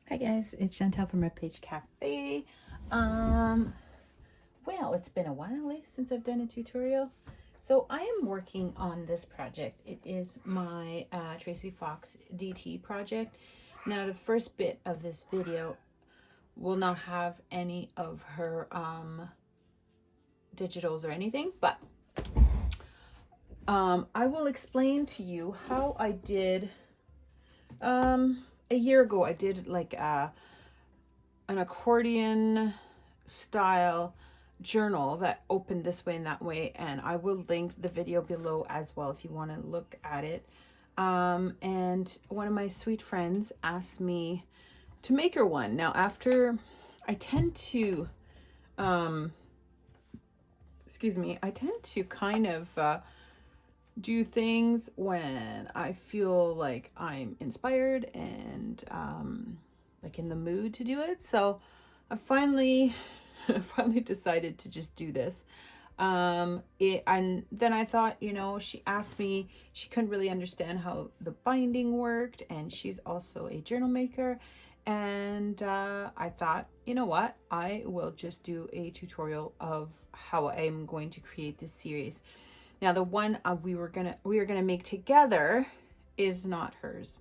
Hi guys, it's Chantale from Page Café. Well, it's been a while since I've done a tutorial. So I am working on this project. It is my Tracie Fox DT project. Now the first bit of this video will not have any of her digitals or anything, but I will explain to you how I did a year ago. I did like an accordion style journal that opened this way and that way, and I will link the video below as well if you want to look at it. And one of my sweet friends asked me to make her one. Now after I tend to I tend to kind of do things when I feel like I'm inspired and like in the mood to do it. So I finally decided to just do this. And then I thought, you know, she asked me, she couldn't really understand how the binding worked, and she's also a journal maker. And I thought, you know what, I will just do a tutorial of how I'm going to create this series. Now the one we were gonna make together is not hers.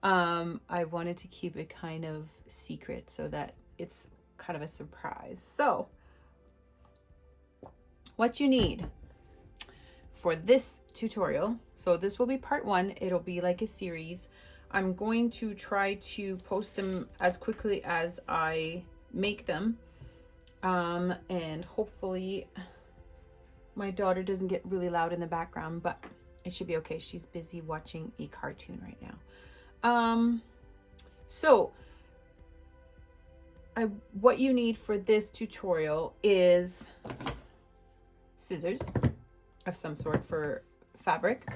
I wanted to keep it kind of secret so that it's kind of a surprise. So what you need for this tutorial, so this will be part one, it'll be like a series. I'm going to try to post them as quickly as I make them, and hopefully my daughter doesn't get really loud in the background, but it should be okay. She's busy watching a cartoon right now. So what you need for this tutorial is scissors of some sort for fabric,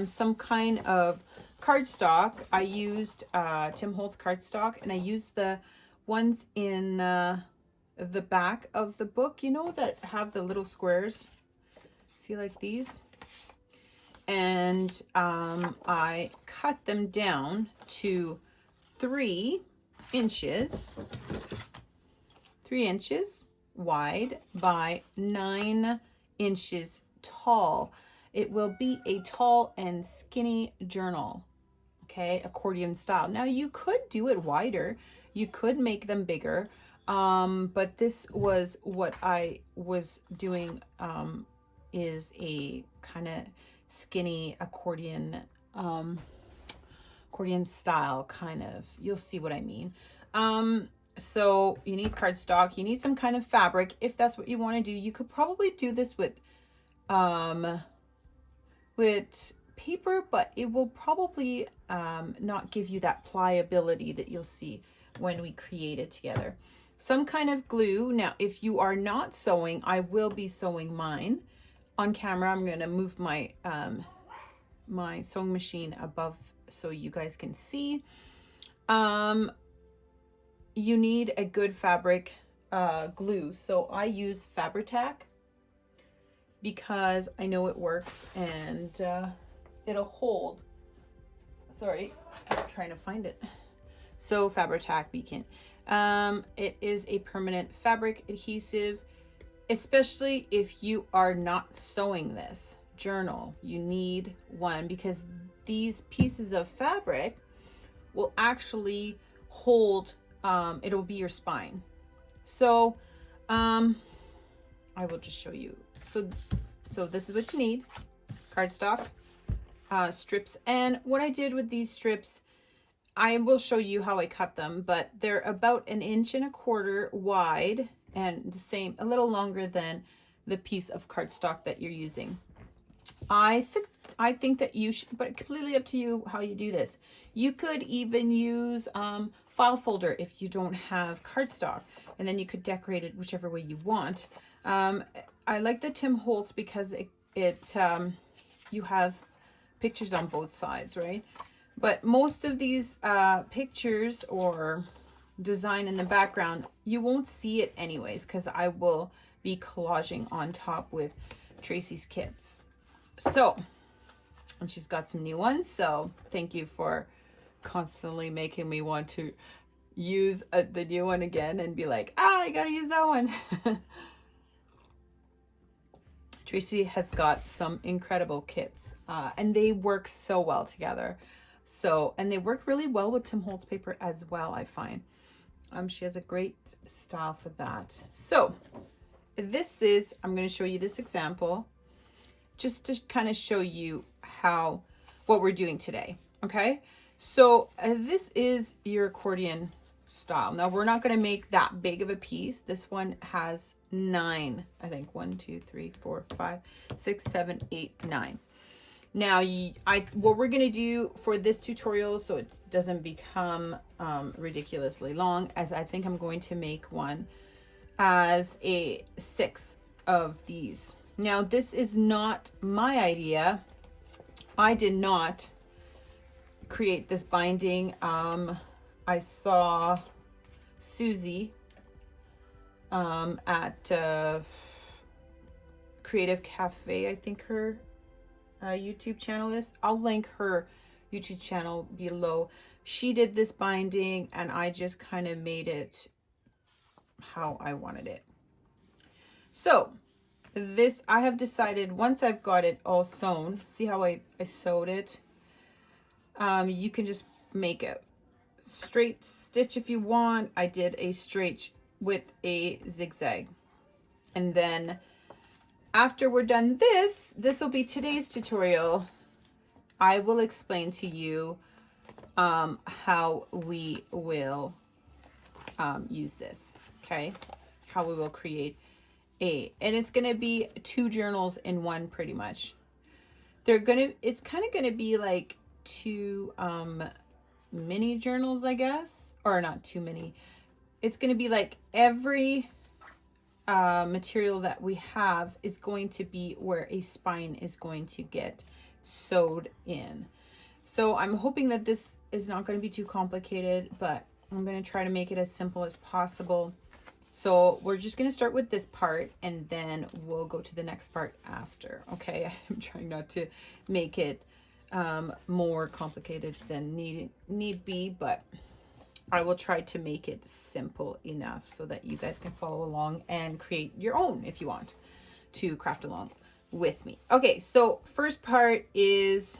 some kind of cardstock. I used Tim Holtz cardstock, and I used the ones in the back of the book, you know, that have the little squares, see, like these. And I cut them down to 3 inches wide by 9 inches tall. It will be a tall and skinny journal, okay, accordion style. Now you could do it wider, you could make them bigger, but this was what I was doing, is a kind of skinny accordion, accordion style kind of, you'll see what I mean. So you need cardstock, you need some kind of fabric if that's what you want to do. You could probably do this with paper, but it will probably not give you that pliability that you'll see when we create it together. Some kind of glue. Now if you are not sewing, I will be sewing mine on camera. I'm going to move my my sewing machine above so you guys can see. You need a good fabric glue, so I use Fabri-Tac because I know it works, and it'll hold. Sorry, I'm trying to find it. So Fabri-Tac Beacon. It is a permanent fabric adhesive, especially if you are not sewing this journal. You need one because these pieces of fabric will actually hold, it'll be your spine. So I will just show you. So this is what you need: cardstock, strips. And what I did with these strips, I will show you how I cut them, but they're about 1.25 inches wide and the same, a little longer than the piece of cardstock that you're using. I think that you should, but completely up to you how you do this. You could even use file folder if you don't have cardstock, and then you could decorate it whichever way you want. I like the Tim Holtz because you have pictures on both sides, right? But most of these pictures or design in the background, you won't see it anyways because I will be collaging on top with Tracie's kits. So, and she's got some new ones, so thank you for constantly making me want to use the new one again and be like, I gotta use that one. Tracie has got some incredible kits, and they work so well together. So, and they work really well with Tim Holtz paper as well, I find. She has a great style for that. So this is, I'm going to show you this example just to kind of show you what we're doing today. Okay. So this is your accordion style. Now we're not going to make that big of a piece. This one has 9, I think 1, 2, 3, 4, 5, 6, 7, 8, 9. Now what we're going to do for this tutorial, so it doesn't become ridiculously long, as I think I'm going to make one as a 6 of these. Now this is not my idea. I did not create this binding. I saw Susie at Creative Cafe, I think her YouTube channel is. I'll link her YouTube channel below. She did this binding and I just kind of made it how I wanted it. So this, I have decided, once I've got it all sewn, see how I sewed it? You can just make a straight stitch if you want. I did a straight with a zigzag. And then after we're done this will be today's tutorial. I will explain to you how we will use this, okay? How we will create and it's gonna be 2 journals in one, pretty much. It's kind of gonna be like 2 mini journals, I guess, or not too many. It's gonna be like every material that we have is going to be where a spine is going to get sewed in. So I'm hoping that this is not going to be too complicated, but I'm going to try to make it as simple as possible. So we're just going to start with this part and then we'll go to the next part after. Okay, I'm trying not to make it more complicated than need be, but I will try to make it simple enough so that you guys can follow along and create your own if you want to craft along with me. Okay, so first part is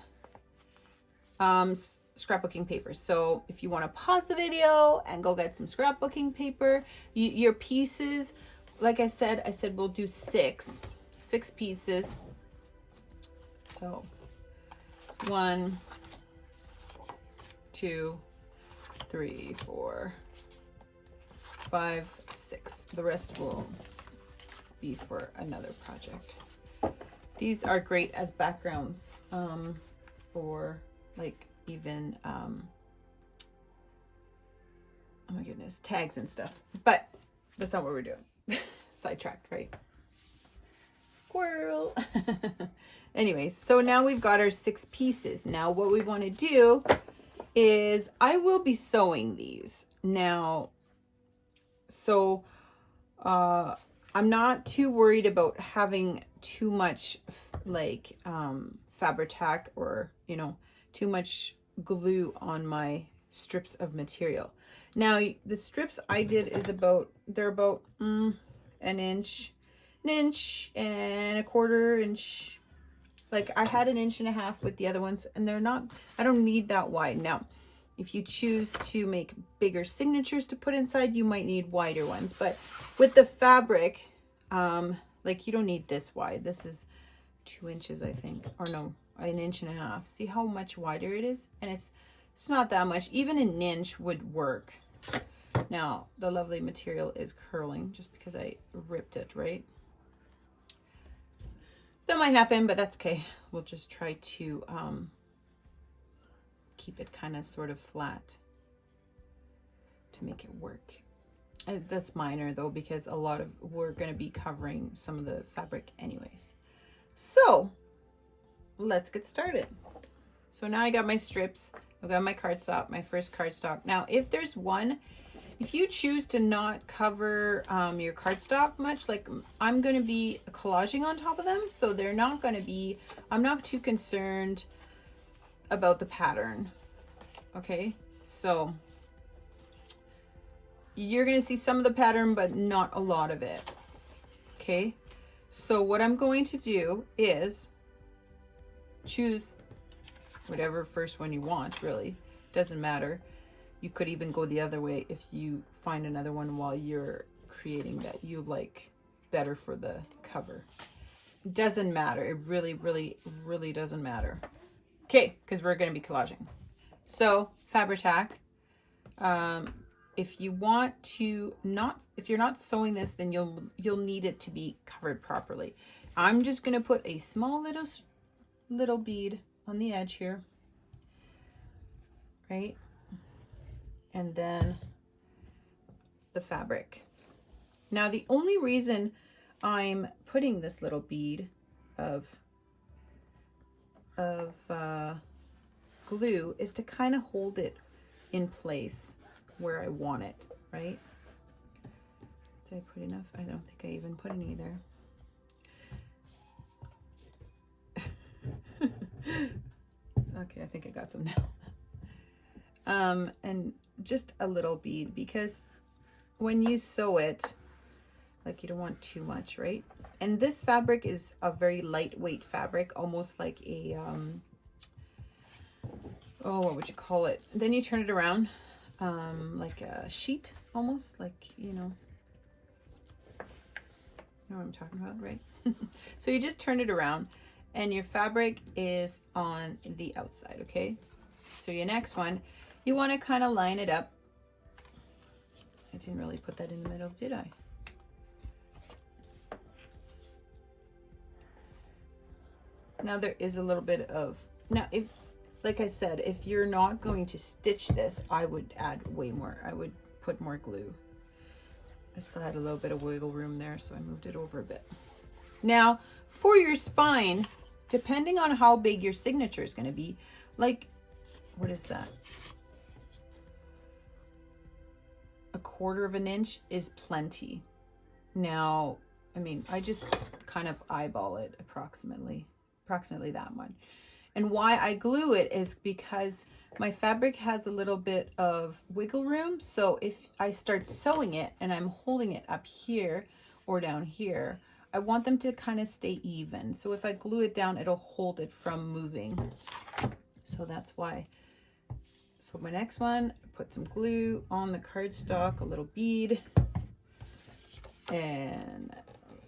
scrapbooking paper. So if you want to pause the video and go get some scrapbooking paper, your pieces, like I said we'll do six pieces. So 1, 2, 3, 4, 5, 6. The rest will be for another project. These are great as backgrounds for like even oh my goodness, tags and stuff, but that's not what we're doing. Sidetracked, right? Squirrel. Anyways, so now we've got our 6 pieces. Now what we want to do is I will be sewing these now. So I'm not too worried about having too much like Fabri-Tac or, you know, too much glue on my strips of material. Now the strips I did is they're about an inch and a quarter inch. Like I had 1.5 inches with the other ones, and they're not, I don't need that wide. Now, if you choose to make bigger signatures to put inside, you might need wider ones, but with the fabric, like you don't need this wide. This is 2 inches, I think, or no, 1.5 inches. See how much wider it is? And it's not that much. Even 1 inch would work. Now, the lovely material is curling just because I ripped it, right? That might happen, but that's okay. We'll just try to keep it kind of sort of flat to make it work. That's minor though, because we're going to be covering some of the fabric anyways. So let's get started. So now I got my strips. I've got my cardstock, my first cardstock. Now, if you choose to not cover your cardstock much, like I'm going to be collaging on top of them, so they're not going to be, I'm not too concerned about the pattern. Okay, so you're going to see some of the pattern, but not a lot of it. Okay, so what I'm going to do is choose whatever first one you want, really. Doesn't matter. You could even go the other way if you find another one while you're creating that you like better for the cover. Doesn't matter. It really doesn't matter. Okay, because we're going to be collaging. So Fabri-Tac. If you want to if you're not sewing this, then you'll need it to be covered properly. I'm just going to put a small little bead on the edge here, right? And then the fabric. Now, the only reason I'm putting this little bead of glue is to kind of hold it in place where I want it, right? Did I put enough? I don't think I even put any there. Okay, I think I got some now. And just a little bead, because when you sew it, like, you don't want too much, right? And this fabric is a very lightweight fabric, almost like a oh, what would you call it? Then you turn it around, like a sheet, almost, like, you know what I'm talking about, right? So you just turn it around and your fabric is on the outside, okay? So your next one, you want to kind of line it up. I didn't really put that in the middle, did I? Now there is a little bit of, now if, like I said, if you're not going to stitch this, I would add way more. I would put more glue. I still had a little bit of wiggle room there, so I moved it over a bit. Now, for your spine, depending on how big your signature is going to be, like, what is that? 1/4 of an inch is plenty. Now, I mean, I just kind of eyeball it approximately that much. And why I glue it is because my fabric has a little bit of wiggle room. So if I start sewing it and I'm holding it up here or down here, I want them to kind of stay even. So if I glue it down, it'll hold it from moving. So that's why. So my next one, put some glue on the cardstock, a little bead, and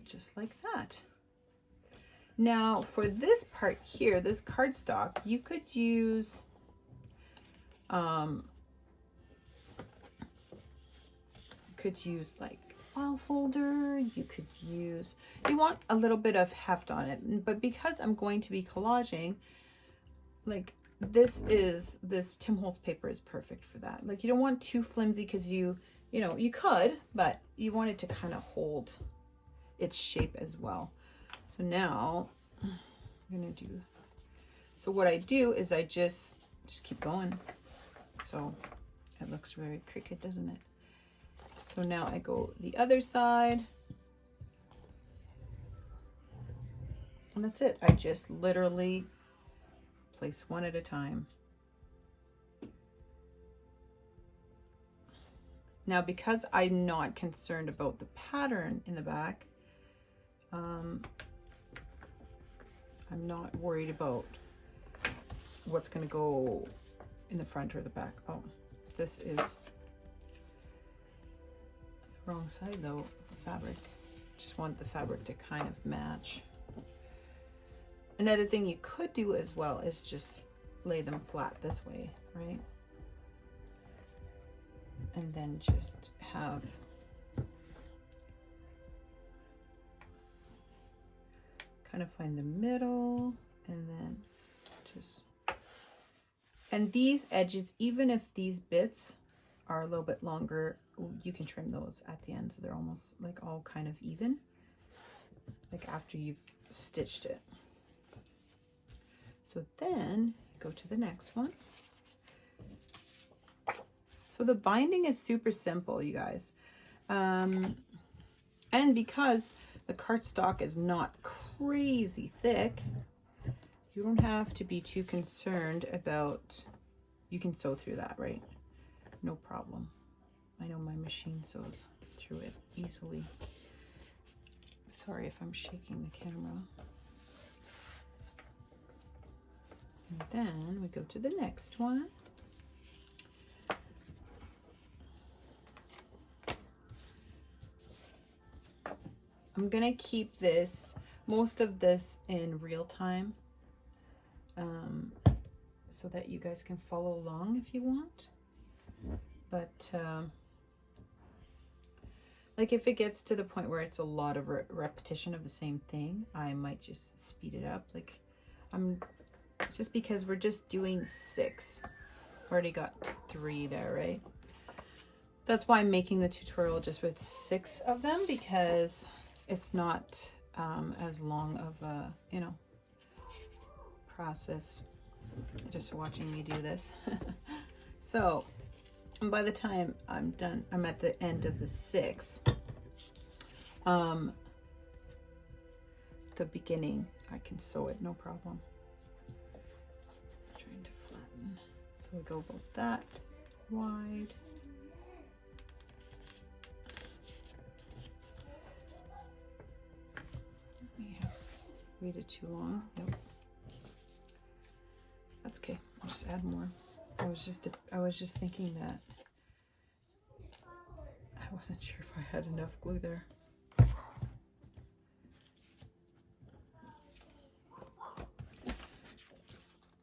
just like that. Now for this part here, this cardstock, you could use like file folder. You could use, you want a little bit of heft on it, but because I'm going to be collaging, like this Tim Holtz paper is perfect for that. Like, you don't want too flimsy, because you know, you could, but you want it to kind of hold its shape as well. So now I'm gonna do, so what I do is I just keep going. So it looks very cricket, doesn't it? So now I go the other side, and that's it. I just literally place one at a time. Now, because I'm not concerned about the pattern in the back, I'm not worried about what's going to go in the front or the back. Oh, this is the wrong side though, the fabric. Just want the fabric to kind of match. Another thing you could do as well is just lay them flat this way, right? And then just have kind of find the middle, and then just, and these edges, even if these bits are a little bit longer, you can trim those at the end so they're almost like all kind of even, like after you've stitched it. So then go to the next one. So the binding is super simple, you guys. And because the cardstock is not crazy thick, you don't have to be too concerned about you can sew through that, right? No problem. I know my machine sews through it easily. Sorry if I'm shaking the camera. And then we go to the next one. I'm gonna keep this, most of this in real time, so that you guys can follow along if you want. But like if it gets to the point where it's a lot of repetition of the same thing, I might just speed it up. Like just because we're just doing 6. Already got 3 there, right? That's why I'm making the tutorial just with 6 of them, because it's not as long of a, you know, process just watching me do this. So by the time I'm done, I'm at the end of the 6. The beginning, I can sew it, no problem. Trying to flatten. So we go about that wide. We have waited too long. Yep. That's okay. I'll just add more. I was just thinking that I wasn't sure if I had enough glue there.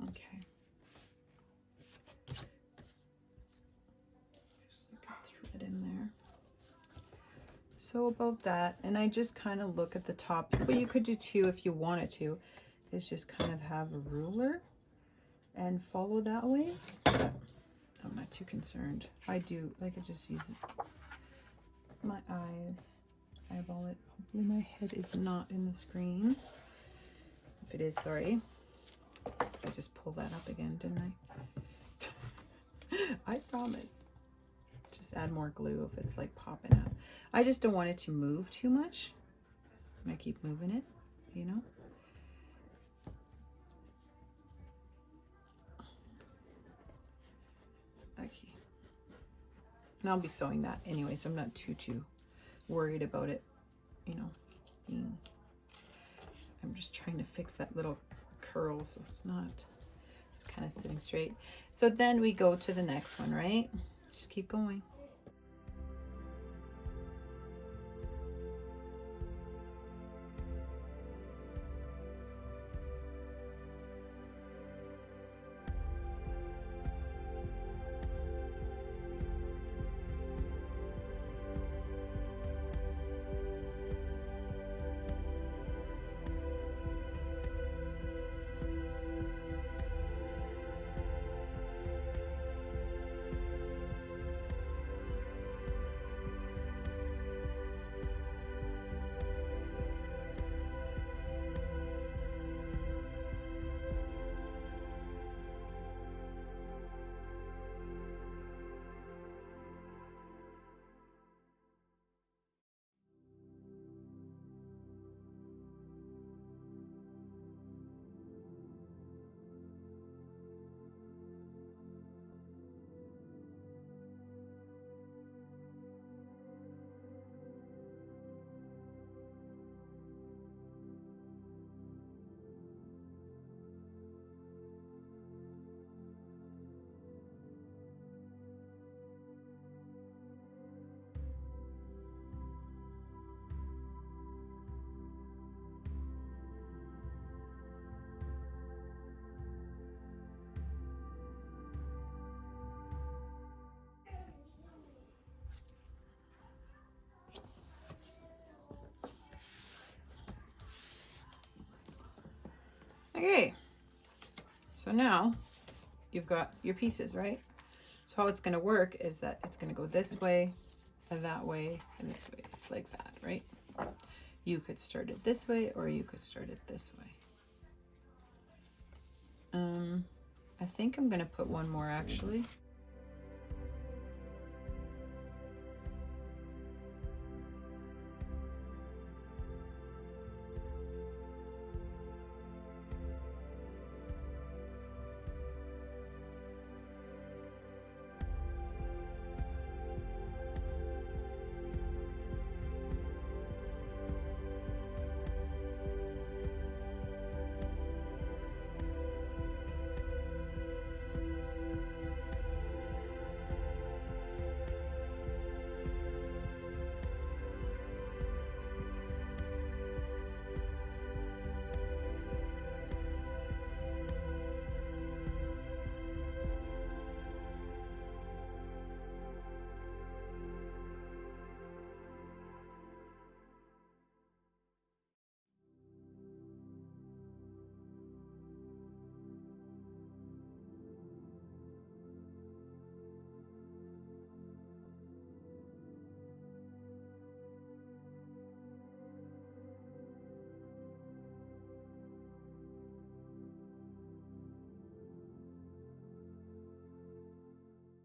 Okay. Just like a thread in there. So about that, and I just kind of look at the top. What you could do too, if you wanted to, is just kind of have a ruler and follow that way. But I'm not too concerned. I do like I just use my eyes, eyeball it. Hopefully my head is not in the screen. If it is, sorry. I just pulled that up again, didn't I? I promise. Just add more glue if it's like popping out. I just don't want it to move too much. I keep moving it, you know. Okay. And I'll be sewing that anyway, so I'm not too worried about it, you know, being, I'm just trying to fix that little curl so it's kind of sitting straight. So then we go to the next one, right? Just keep going. Okay, so now you've got your pieces, right? So how it's going to work is that it's going to go this way and that way and this way, like that, right? You could start it this way or you could start it this way. I think I'm going to put one more actually.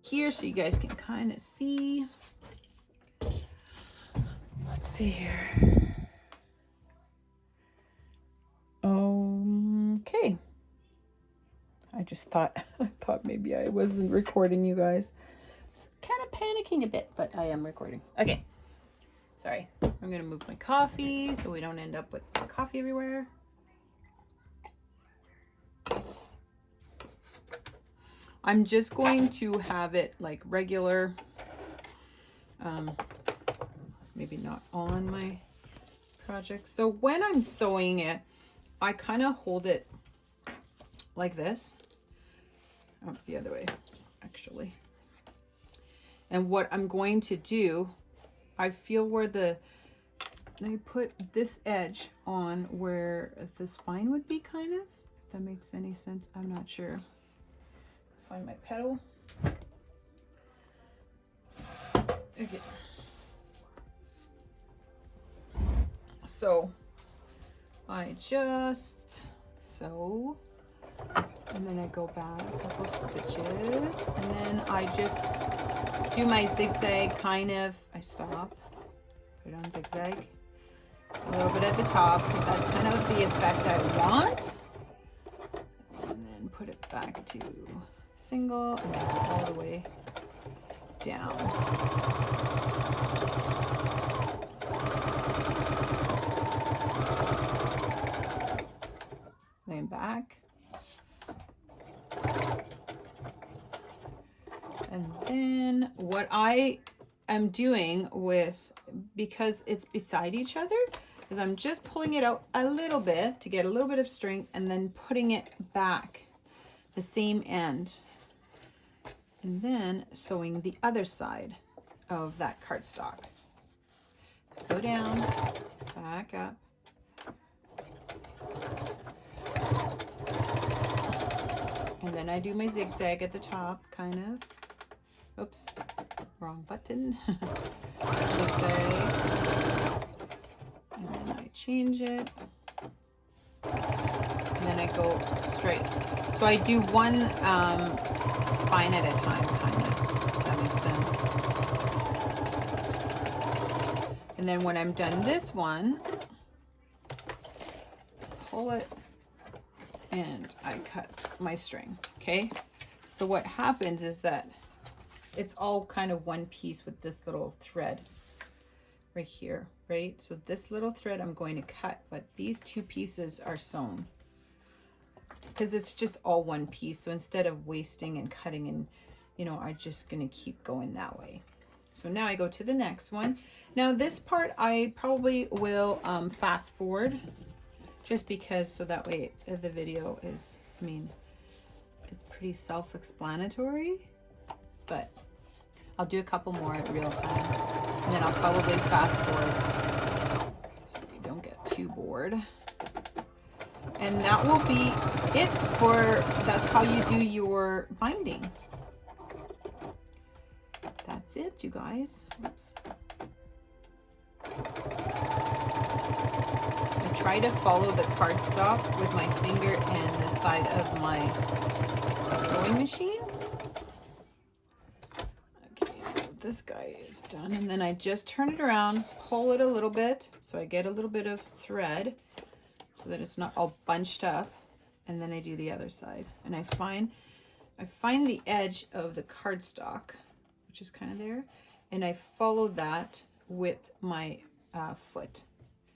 here so you guys can kind of see. Let's see here. Okay. I just thought, I thought maybe I wasn't recording you guys. Kind of panicking a bit, but I am recording. Okay. Sorry. I'm going to move my coffee so we don't end up with coffee everywhere. I'm just going to have it like regular, maybe not on my project. So when I'm sewing it, I kind of hold it like this. Oh, the other way, actually. And what I'm going to do, I feel where I put this edge on where the spine would be, kind of, if that makes any sense. I'm not sure. Find my pedal. Okay. So I just sew, and then I go back a couple stitches, and then I just do my zigzag kind of. I stop, put it on zigzag, a little bit at the top because that's kind of the effect I want, and then put it back to single and then go all the way down. Laying back. And then what I am doing with, because it's beside each other, is I'm just pulling it out a little bit to get a little bit of strength and then putting it back the same end. And then sewing the other side of that cardstock. Go down, back up. And then I do my zigzag at the top, kind of. Oops, wrong button. Zigzag. And then I change it. And then I go straight. So I do one spine at a time, kind of, if that makes sense. And then when I'm done this one, pull it and I cut my string. Okay, so what happens is that it's all kind of one piece with this little thread right here, right? So this little thread I'm going to cut, but these two pieces are sewn because it's just all one piece. So instead of wasting and cutting, and you know, I'm just going to keep going that way. So now I go to the next one. Now this part I probably will fast forward, just because, so that way the video is, I mean, it's pretty self-explanatory, but I'll do a couple more at real time, and then I'll probably fast forward so we don't get too bored. And that will be it for, that's how you do your binding. That's it, you guys. Oops. I try to follow the cardstock with my finger and the side of my sewing machine. Okay, so this guy is done, and then I just turn it around, pull it a little bit so I get a little bit of thread so that it's not all bunched up, and then I do the other side. And I find the edge of the cardstock, which is kind of there, and I follow that with my foot.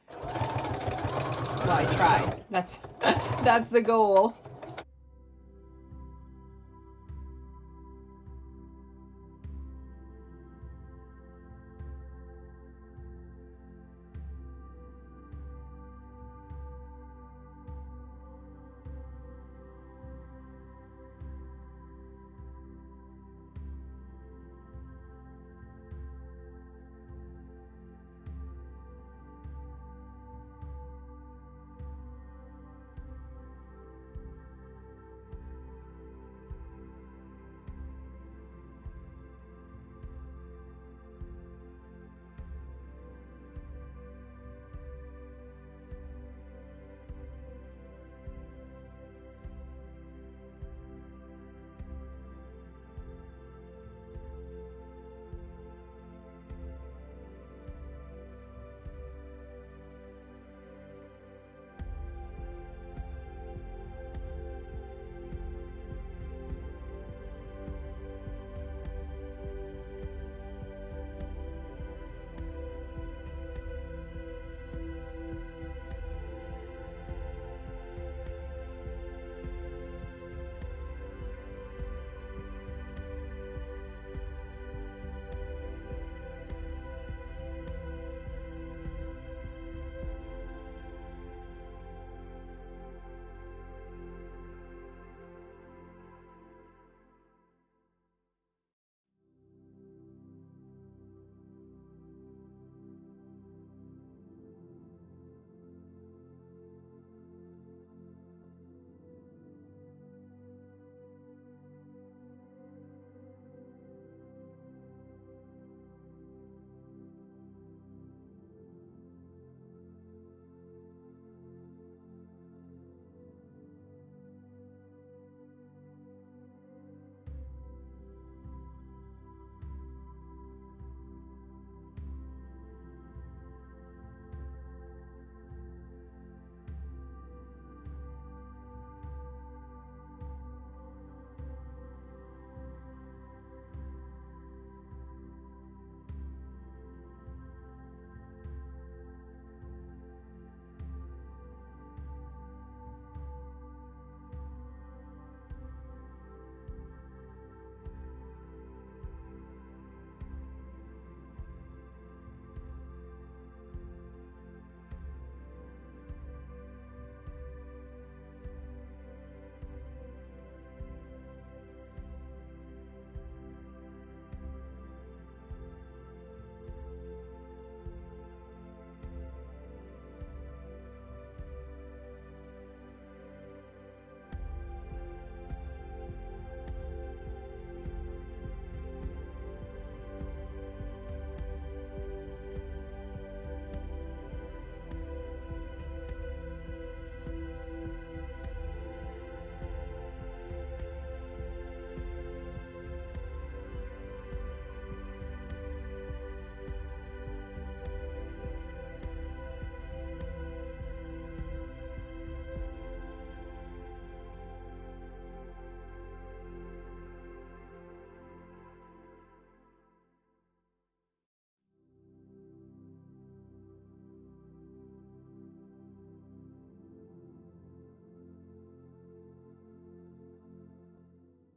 Well, I try. That's that's the goal.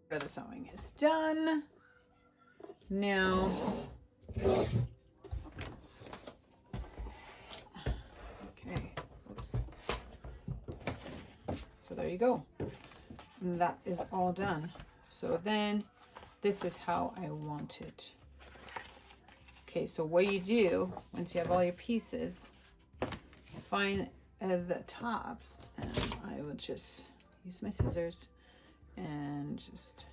The sewing is done. Now, okay, oops. So there you go. And that is all done. So then this is how I want it. Okay, so what you do once you have all your pieces, find the tops, and I will just use my scissors and just,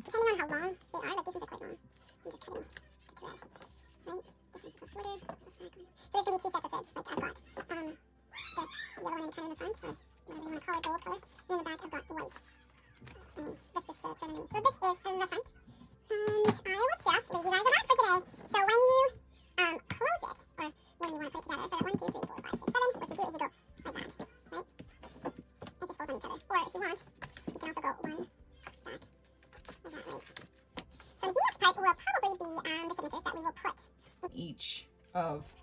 depending on how long they are, like these ones are quite long, I'm just cutting the thread, right? This one's a little shorter. So there's gonna be two sets of threads. Like I've got the yellow one in kind of in the front, or whatever you want to call it, gold color, and in the back I've got white. I mean, that's just the thread underneath. So this is in the front, and I will just leave you guys alone for today. So when you close it, or when you want to put it together, so that 1, 2, 3, 4, 5, 6, 7, what you do is you go like that, right? And just fold on each other. Or if you want, you can also go one back like that, right? So the next part will probably be the signatures that we will put in each of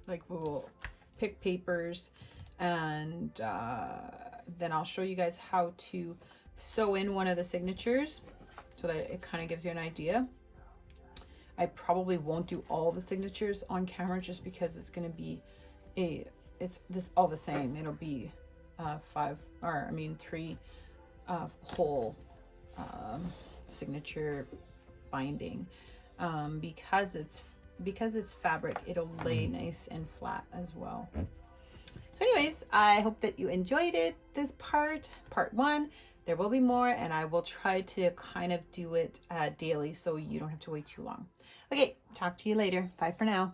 like we will pick papers, and then I'll show you guys how to sew in one of the signatures so that it kind of gives you an idea. I probably won't do all the signatures on camera just because it's going to be it's this all the same. It'll be 3 whole signature binding, because it's fabric, it'll lay nice and flat as well. So anyways, I hope that you enjoyed it, this part 1. There will be more, and I will try to kind of do it daily so you don't have to wait too long. Okay, talk to you later. Bye for now.